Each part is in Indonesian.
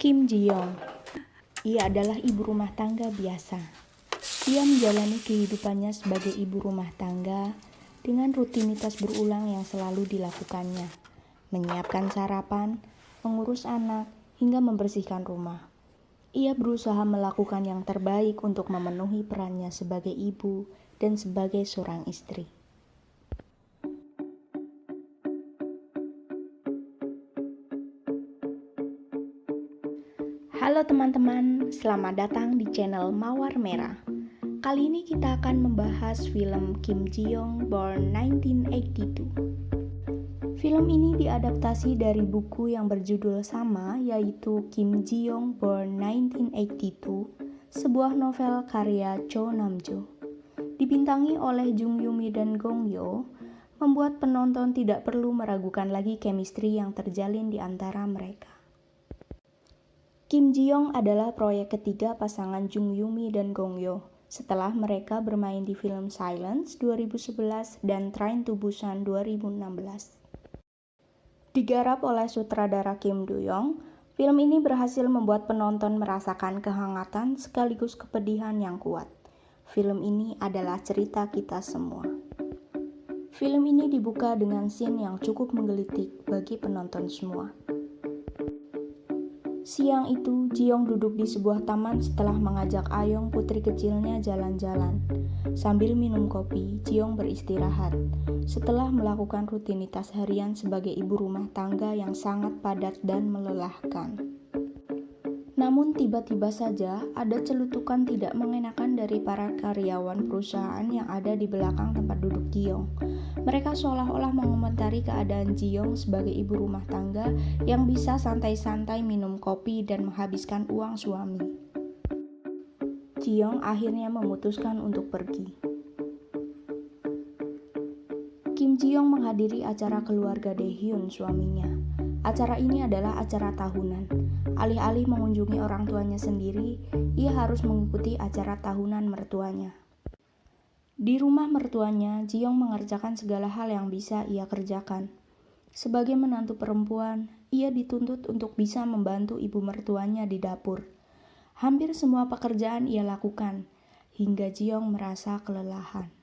Kim Ji-young. Ia adalah ibu rumah tangga biasa. Ia menjalani kehidupannya sebagai ibu rumah tangga dengan rutinitas berulang yang selalu dilakukannya. Menyiapkan sarapan, mengurus anak, hingga membersihkan rumah. Ia berusaha melakukan yang terbaik untuk memenuhi perannya sebagai ibu dan sebagai seorang istri. Halo teman-teman, selamat datang di channel Mawar Merah. Kali ini kita akan membahas film Kim Ji-young Born 1982. Film ini diadaptasi dari buku yang berjudul sama, yaitu Kim Ji-young Born 1982, sebuah novel karya Cho Nam-jo. Dibintangi oleh Jung Yumi dan Gong Yoo, membuat penonton tidak perlu meragukan lagi chemistry yang terjalin di antara mereka. Kim Ji-young adalah proyek ketiga pasangan Jung Yumi dan Gong Yoo setelah mereka bermain di film Silence 2011 dan Train to Busan 2016. Digarap oleh sutradara Kim Do-young, film ini berhasil membuat penonton merasakan kehangatan sekaligus kepedihan yang kuat. Film ini adalah cerita kita semua. Film ini dibuka dengan scene yang cukup menggelitik bagi penonton semua. Siang itu, Ji-young duduk di sebuah taman setelah mengajak Ayong, putri kecilnya, jalan-jalan. Sambil minum kopi, Ji-young beristirahat. Setelah melakukan rutinitas harian sebagai ibu rumah tangga yang sangat padat dan melelahkan. Namun tiba-tiba saja ada celutukan tidak mengenakan dari para karyawan perusahaan yang ada di belakang tempat duduk Ji-young. Mereka seolah-olah mengomentari keadaan Ji-young sebagai ibu rumah tangga yang bisa santai-santai minum kopi dan menghabiskan uang suami. Ji-young akhirnya memutuskan untuk pergi. Kim Ji-young menghadiri acara keluarga Dae-hyun, suaminya. Acara ini adalah acara tahunan. Alih-alih mengunjungi orang tuanya sendiri, ia harus mengikuti acara tahunan mertuanya. Di rumah mertuanya, Ji-young mengerjakan segala hal yang bisa ia kerjakan. Sebagai menantu perempuan, ia dituntut untuk bisa membantu ibu mertuanya di dapur. Hampir semua pekerjaan ia lakukan, hingga Ji-young merasa kelelahan.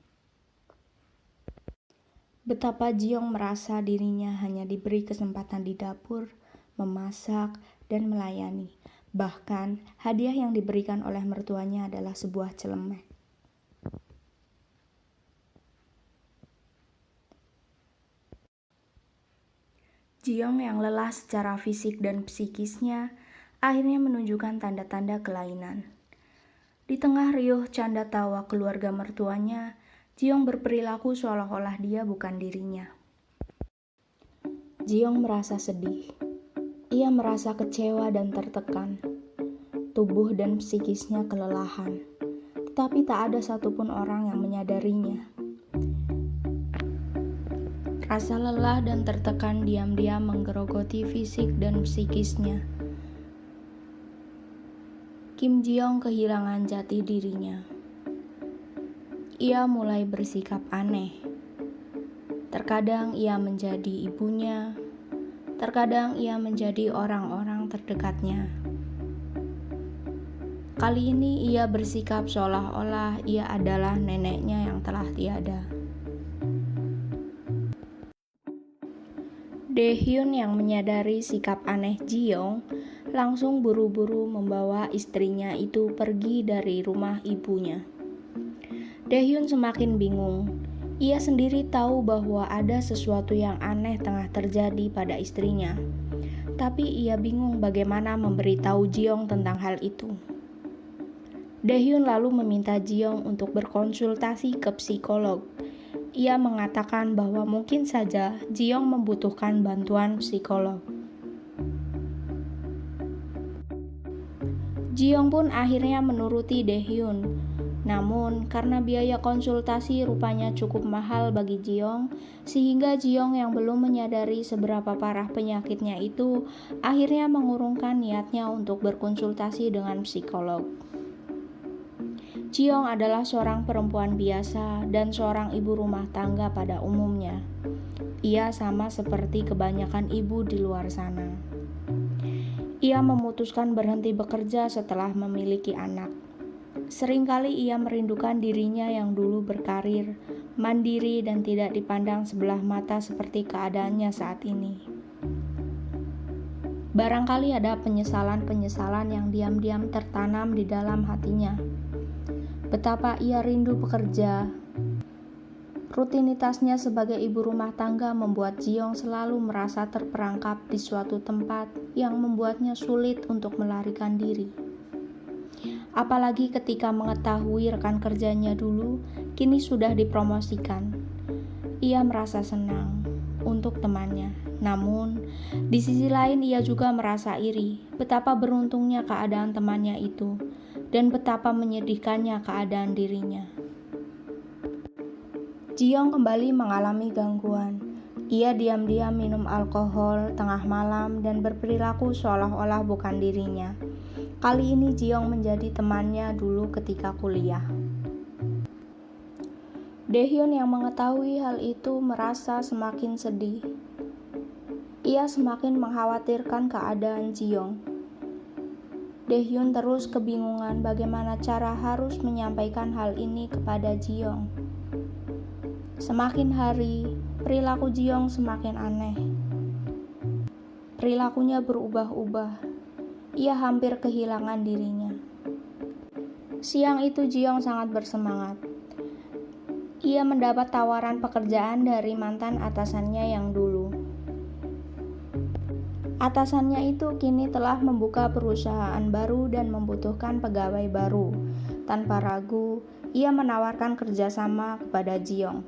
Betapa Ji-young merasa dirinya hanya diberi kesempatan di dapur, memasak, dan melayani. Bahkan, hadiah yang diberikan oleh mertuanya adalah sebuah celemek. Ji-young yang lelah secara fisik dan psikisnya akhirnya menunjukkan tanda-tanda kelainan. Di tengah riuh canda tawa keluarga mertuanya, Ji-young berperilaku seolah-olah dia bukan dirinya. Ji-young merasa sedih. Ia merasa kecewa dan tertekan. Tubuh dan psikisnya kelelahan. Tetapi tak ada satupun orang yang menyadarinya. Rasa lelah dan tertekan diam-diam menggerogoti fisik dan psikisnya. Kim Ji-young kehilangan jati dirinya. Ia mulai bersikap aneh. Terkadang ia menjadi ibunya, terkadang ia menjadi orang-orang terdekatnya. Kali ini ia bersikap seolah-olah ia adalah neneknya yang telah tiada. Dae-hyun yang menyadari sikap aneh Ji-young langsung buru-buru membawa istrinya itu pergi dari rumah ibunya. Dae-hyun semakin bingung. Ia sendiri tahu bahwa ada sesuatu yang aneh tengah terjadi pada istrinya. Tapi ia bingung bagaimana memberitahu Ji-young tentang hal itu. Dae-hyun lalu meminta Ji-young untuk berkonsultasi ke psikolog. Ia mengatakan bahwa mungkin saja Ji-young membutuhkan bantuan psikolog. Ji-young pun akhirnya menuruti Dae-hyun. Namun, karena biaya konsultasi rupanya cukup mahal bagi Ji-young, sehingga Ji-young yang belum menyadari seberapa parah penyakitnya itu akhirnya mengurungkan niatnya untuk berkonsultasi dengan psikolog. Ji-young adalah seorang perempuan biasa dan seorang ibu rumah tangga pada umumnya. Ia sama seperti kebanyakan ibu di luar sana. Ia memutuskan berhenti bekerja setelah memiliki anak. Seringkali ia merindukan dirinya yang dulu berkarir, mandiri dan tidak dipandang sebelah mata seperti keadaannya saat ini. Barangkali ada penyesalan-penyesalan yang diam-diam tertanam di dalam hatinya. Betapa ia rindu bekerja. Rutinitasnya sebagai ibu rumah tangga membuat Jiong selalu merasa terperangkap di suatu tempat yang membuatnya sulit untuk melarikan diri. Apalagi ketika mengetahui rekan kerjanya dulu kini sudah dipromosikan. Ia merasa senang untuk temannya. Namun, di sisi lain ia juga merasa iri betapa beruntungnya keadaan temannya itu dan betapa menyedihkannya keadaan dirinya. Jiong kembali mengalami gangguan. Ia diam-diam minum alkohol tengah malam dan berperilaku seolah-olah bukan dirinya. Kali ini Jiong menjadi temannya dulu ketika kuliah. Daehyun yang mengetahui hal itu merasa semakin sedih. Ia semakin mengkhawatirkan keadaan Jiong. Daehyun terus kebingungan bagaimana cara harus menyampaikan hal ini kepada Jiong. Semakin hari, perilaku Jiong semakin aneh. Perilakunya berubah-ubah. Ia hampir kehilangan dirinya. Siang itu Jiong sangat bersemangat. Ia mendapat tawaran pekerjaan dari mantan atasannya yang dulu. Atasannya itu kini telah membuka perusahaan baru dan membutuhkan pegawai baru. Tanpa ragu, ia menawarkan kerjasama kepada Jiong.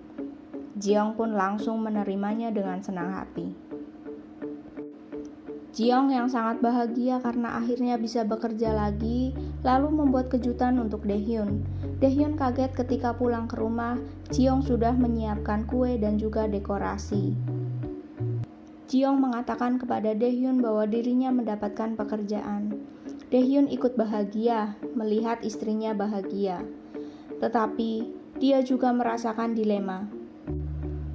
Jiong pun langsung menerimanya dengan senang hati. Jiong yang sangat bahagia karena akhirnya bisa bekerja lagi, lalu membuat kejutan untuk Daehyun. Daehyun kaget ketika pulang ke rumah, Jiong sudah menyiapkan kue dan juga dekorasi. Jiong mengatakan kepada Daehyun bahwa dirinya mendapatkan pekerjaan. Daehyun ikut bahagia melihat istrinya bahagia. Tetapi, dia juga merasakan dilema.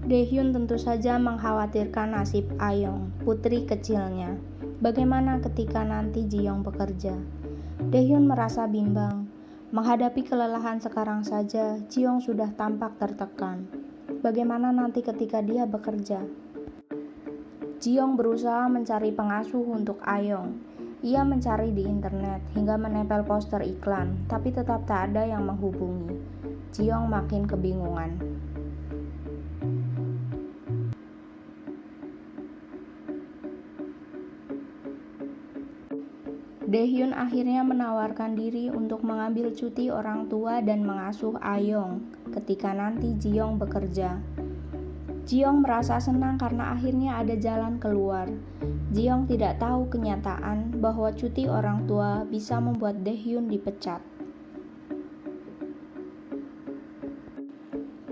Daehyun tentu saja mengkhawatirkan nasib Ayong, putri kecilnya. Bagaimana ketika nanti Jiong bekerja? Daehyun merasa bimbang. Menghadapi kelelahan sekarang saja, Jiong sudah tampak tertekan. Bagaimana nanti ketika dia bekerja? Jiong berusaha mencari pengasuh untuk Ayong. Ia mencari di internet hingga menempel poster iklan, tapi tetap tak ada yang menghubungi. Jiong makin kebingungan. Daehyun akhirnya menawarkan diri untuk mengambil cuti orang tua dan mengasuh Ayong ketika nanti Jiong bekerja. Jiong merasa senang karena akhirnya ada jalan keluar. Jiong tidak tahu kenyataan bahwa cuti orang tua bisa membuat Daehyun dipecat.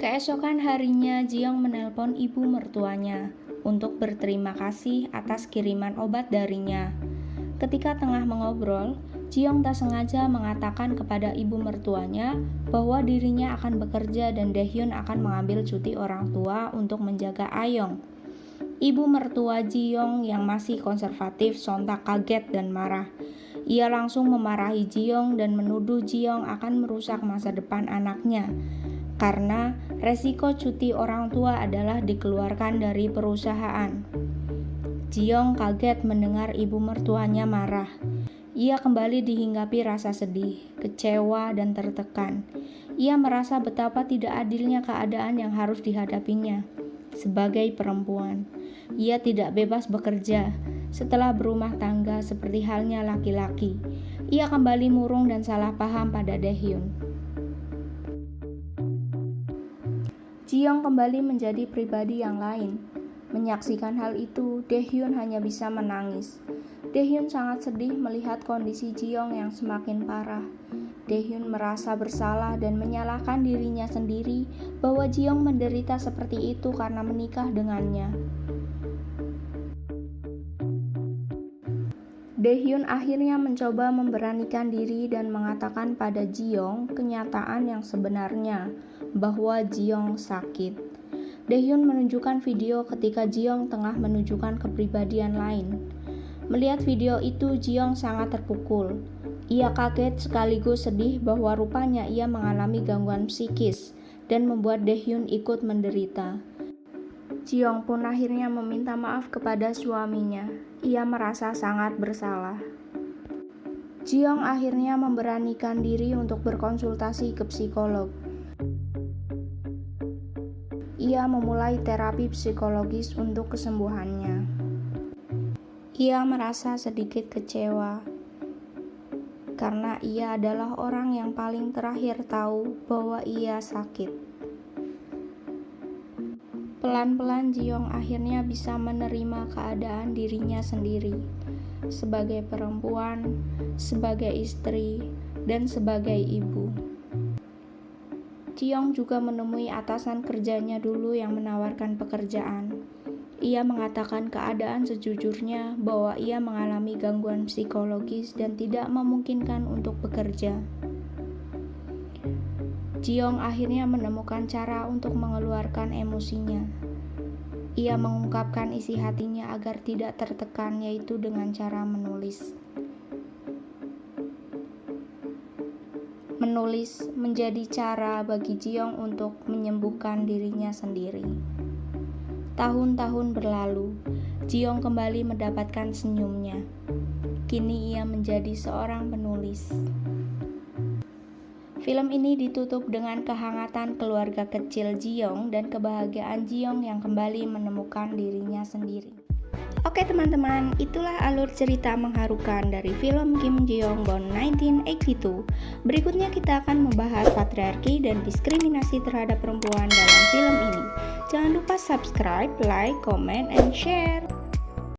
Keesokan harinya Jiong menelpon ibu mertuanya untuk berterima kasih atas kiriman obat darinya. Ketika tengah mengobrol, Jiong tak sengaja mengatakan kepada ibu mertuanya bahwa dirinya akan bekerja dan Daehyun akan mengambil cuti orang tua untuk menjaga Ayong. Ibu mertua Jiong yang masih konservatif sontak kaget dan marah. Ia langsung memarahi Jiong dan menuduh Jiong akan merusak masa depan anaknya. Karena resiko cuti orang tua adalah dikeluarkan dari perusahaan. Jiong kaget mendengar ibu mertuanya marah. Ia kembali dihinggapi rasa sedih, kecewa, dan tertekan. Ia merasa betapa tidak adilnya keadaan yang harus dihadapinya. Sebagai perempuan, ia tidak bebas bekerja setelah berumah tangga seperti halnya laki-laki. Ia kembali murung dan salah paham pada Daehyun. Jiong kembali menjadi pribadi yang lain. Menyaksikan hal itu, Daehyun hanya bisa menangis. Daehyun sangat sedih melihat kondisi Jiong yang semakin parah. Daehyun merasa bersalah dan menyalahkan dirinya sendiri bahwa Jiong menderita seperti itu karena menikah dengannya. Daehyun akhirnya mencoba memberanikan diri dan mengatakan pada Jiong kenyataan yang sebenarnya, bahwa Jiong sakit. Daehyun menunjukkan video ketika Jiong tengah menunjukkan kepribadian lain. Melihat video itu, Ji-young sangat terpukul. Ia kaget sekaligus sedih bahwa rupanya ia mengalami gangguan psikis dan membuat Dae-hyun ikut menderita. Ji-young pun akhirnya meminta maaf kepada suaminya. Ia merasa sangat bersalah. Ji-young akhirnya memberanikan diri untuk berkonsultasi ke psikolog. Ia memulai terapi psikologis untuk kesembuhannya. Ia merasa sedikit kecewa karena ia adalah orang yang paling terakhir tahu bahwa ia sakit. Pelan-pelan Ji-young akhirnya bisa menerima keadaan dirinya sendiri sebagai perempuan, sebagai istri, dan sebagai ibu. Ji-young juga menemui atasan kerjanya dulu yang menawarkan pekerjaan. Ia mengatakan keadaan sejujurnya bahwa ia mengalami gangguan psikologis dan tidak memungkinkan untuk bekerja. Ji-young akhirnya menemukan cara untuk mengeluarkan emosinya. Ia mengungkapkan isi hatinya agar tidak tertekan, yaitu dengan cara menulis. Menulis menjadi cara bagi Ji-young untuk menyembuhkan dirinya sendiri. Tahun-tahun berlalu, Ji-young kembali mendapatkan senyumnya. Kini ia menjadi seorang penulis. Film ini ditutup dengan kehangatan keluarga kecil Ji-young dan kebahagiaan Ji-young yang kembali menemukan dirinya sendiri. Oke teman-teman, itulah alur cerita mengharukan dari film Kim Ji-young Born 1982. Berikutnya kita akan membahas patriarki dan diskriminasi terhadap perempuan dalam film ini. Jangan lupa subscribe, like, comment, and share.